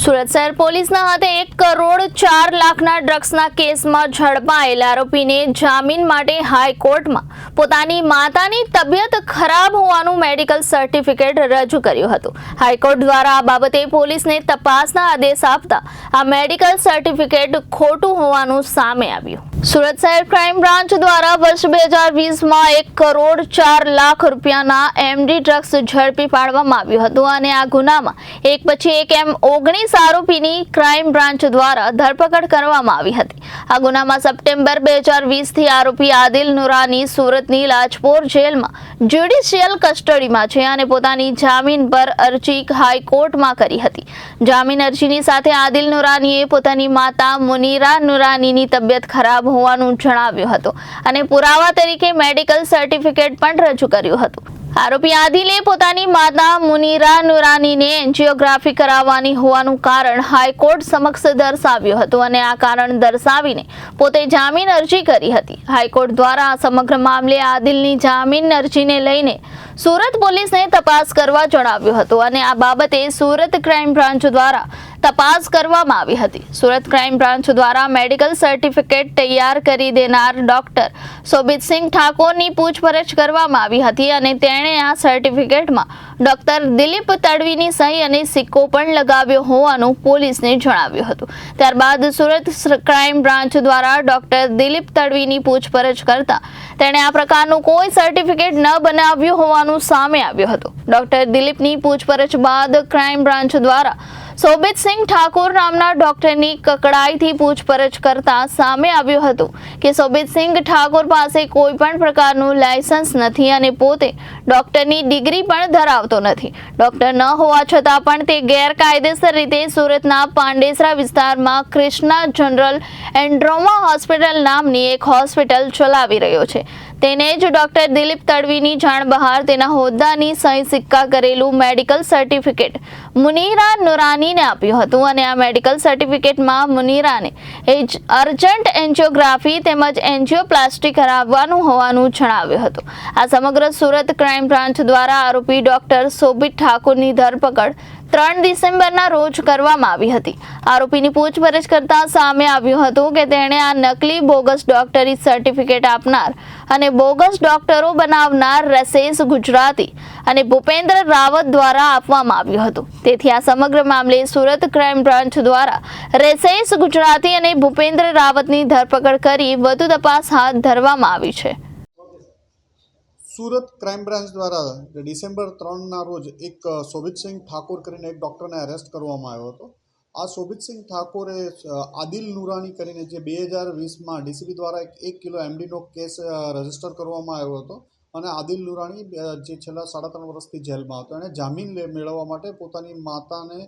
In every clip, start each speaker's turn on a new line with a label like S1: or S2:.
S1: સુરત શહેર પોલીસના હાથે 1 કરોડ 4 લાખના ડ્રગ્સના કેસમાં ઝડપાયેલા આરોપીને જામીન માટે હાઈકોર્ટમાં પોતાની માતાની તબિયત ખરાબ હોવાનું મેડિકલ સર્ટિફિકેટ રજૂ કર્યું હતું। હાઈકોર્ટ દ્વારા આ બાબતે પોલીસને તપાસના આદેશ આપતા આ મેડિકલ સર્ટિફિકેટ ખોટું હોવાનું સામે આવ્યું। સુરત શહેર ક્રાઇમ બ્રાન્ચ દ્વારા વર્ષ 2020માં 1 કરોડ 4 લાખ રૂપિયાના એમડી ડ્રગ્સ ઝડપી પાડવામાં આવ્યું હતું અને આ ગુનામાં એક પછી એક એમ 19 આરોપીની ક્રાઇમ બ્રાન્ચ દ્વારા ધરપકડ કરવામાં આવી હતી। આ ગુનામાં સપ્ટેમ્બર 2020 થી આરોપી આદિલ નુરાની સુરતની લાજપોર જેલમાં જ્યુડિશિયલ કસ્ટડીમાં છે અને પોતાની જામીન પર અરજી હાઈકોર્ટમાં કરી હતી। જામીન અરજીની સાથે આદિલ નુરાનીએ પોતાની માતા મુનીરા નુરાનીની તબિયત ખરાબ હોવાનું જણાવ્યું હતું અને પુરાવા તરીકે મેડિકલ સર્ટિફિકેટ પણ રજૂ કર્યું હતું। આરોપી આદિલે પોતાની માતા મુનીરા નુરાનીને એન્જિયોગ્રાફી કરાવવાની હોવાનું કારણ હાઈકોર્ટ સમક્ષ દર્શાવ્યું હતું અને આ કારણ દર્શાવીને પોતે જામીન અરજી કરી હતી। હાઈકોર્ટ દ્વારા આ સમગ્ર મામલે આદિલની જામીન અરજીને લઈને સુરત પોલીસને તપાસ કરવા જણાવ્યું હતું અને આ બાબતે સુરત ક્રાઇમ બ્રાન્ચ દ્વારા તપાસ કરવામાં આવી હતી। સુરત ક્રાઇમ બ્રાન્ચ દ્વારા મેડિકલ સર્ટિફિકેટ તૈયાર કરી દેનાર ડોક્ટર શોભિતસિંહ ઠાકોરની પૂછપરછ કરવામાં આવી હતી અને તેણે આ સર્ટિફિકેટમાં ડોક્ટર દિલીપ તડવીની સહી અને સિક્કો પણ લગાવ્યો હોવાનું પોલીસને જણાવ્યું હતું। ત્યારબાદ સુરત ક્રાઇમ બ્રાન્ચ દ્વારા ડોક્ટર દિલીપ તડવીની પૂછપરછ કરતા તેણે આ પ્રકારનું કોઈ સર્ટિફિકેટ ન બનાવ્યું હોવાનું સામે આવ્યું હતું। ડોક્ટર દિલીપની પૂછપરછ બાદ ક્રાઇમ બ્રાન્ચ દ્વારા શોભિતસિંહ ઠાકોર નામના ડોક્ટરની કકડાઈથી પૂછપરછ કરતા સામે આવ્યું હતું કે શોભિતસિંહ ઠાકોર પાસે કોઈ પણ પ્રકારનું લાયસન્સ નથી અને પોતે ડોક્ટરની ડિગ્રી પણ ધરાવતો નથી। ડોક્ટર ન હોવા છતાં પણ તે ગેરકાયદેસર રીતે સુરતના પાંડેસરા વિસ્તારમાં ક્રિષ્ના જનરલ એન્ડ્રોમા હોસ્પિટલ નામની એક હોસ્પિટલ ચલાવી રહ્યો છે। તેને જ ડોક્ટર દિલીપ તડવીની જાણ બહાર તેના હોદ્દાની સહી સિક્કા કરેલું મેડિકલ સર્ટિફિકેટ મુનીરા નુરાનીને આપ્યું હતું અને આ મેડિકલ સર્ટિફિકેટમાં મુનીરાને અર્જન્ટ એન્જિયોગ્રાફી તેમજ એન્જિયોપ્લાસ્ટી કરાવવાનું હોવાનું જણાવ્યું હતું। આ સમગ્ર સુરત ક્રાઇમ બ્રાન્ચ દ્વારા આરોપી ડોક્ટર શોભિત ઠાકોરની ધરપકડ 3 ડિસેમ્બરના રોજ કરવામાં આવી હતી। આરોપીની પૂછપરછ કરતા સામે આવ્યું હતું કે તેણે આ નકલી બોગસ ડોક્ટરી સર્ટિફિકેટ આપનાર અને બોગસ ડોક્ટરો બનાવનાર રસેશ ગુજરાતી અને ભૂપેન્દ્ર રાવત દ્વારા આપવામાં આવ્યું હતું। તેથી આ સમગ્ર મામલે સુરત ક્રાઇમ બ્રાન્ચ દ્વારા રસેશ ગુજરાતી અને ભૂપેન્દ્ર રાવતની ધરપકડ કરી વધુ તપાસ હાથ ધરવામાં આવી છે।
S2: સુરત ક્રાઇમ બ્રાન્ચ દ્વારા ડિસેમ્બર 3ના રોજ એક શોભિતસિંહ ઠાકોર કરીને એક ડૉક્ટરને અરેસ્ટ કરવામાં આવ્યો હતો। આ શોભિતસિંહ ઠાકોરે આદિલ નુરાની કરીને જે 2020માં ડીસીબી દ્વારા 1 કિલો એમડીનો કેસ રજીસ્ટર કરવામાં આવ્યો હતો અને આદિલ નુરાની જે છેલ્લા 3.5 વર્ષથી જેલમાં હતો, એણે જામીન મેળવવા માટે પોતાની માતાને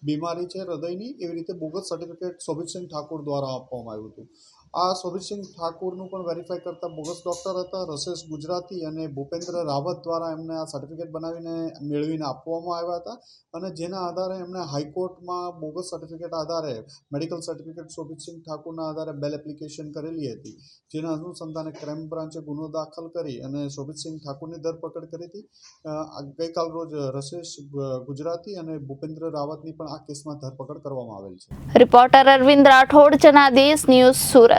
S2: બીમારી છે હૃદયની, એવી રીતે બોગસ સર્ટિફિકેટ શોભિતસિંહ ઠાકોર દ્વારા આપવામાં આવ્યું હતું। આ શોભિતસિંહ ઠાકોરનું પણ વેરીફાઈ કરતા બોગસ ડૉક્ટર હતા રસેશ ગુજરાતી અને ભૂપેન્દ્ર રાવત દ્વારા એમને આ સર્ટિફિકેટ બનાવીને મેળવીને આપવામાં આવ્યા હતા અને જેના આધારે એમણે હાઈકોર્ટમાં બોગસ સર્ટિફિકેટ આધારે મેડિકલ સર્ટિફિકેટ શોભિતસિંહ ઠાકોરના આધારે બેલ એપ્લિકેશન કરેલી હતી, જેના અનુસંધાને ક્રાઇમ બ્રાન્ચે ગુનો દાખલ કરી અને શોભિતસિંહ ઠાકોરની ધરપકડ કરી હતી। ગઈકાલ રોજ રસેશ ગુજરાતી અને ભૂપેન્દ્ર રાવતની પણ આ કેસમાં ધરપકડ કરવામાં આવેલ છે।
S1: Reporter Arvind Rathod, Janadesh news, Surat.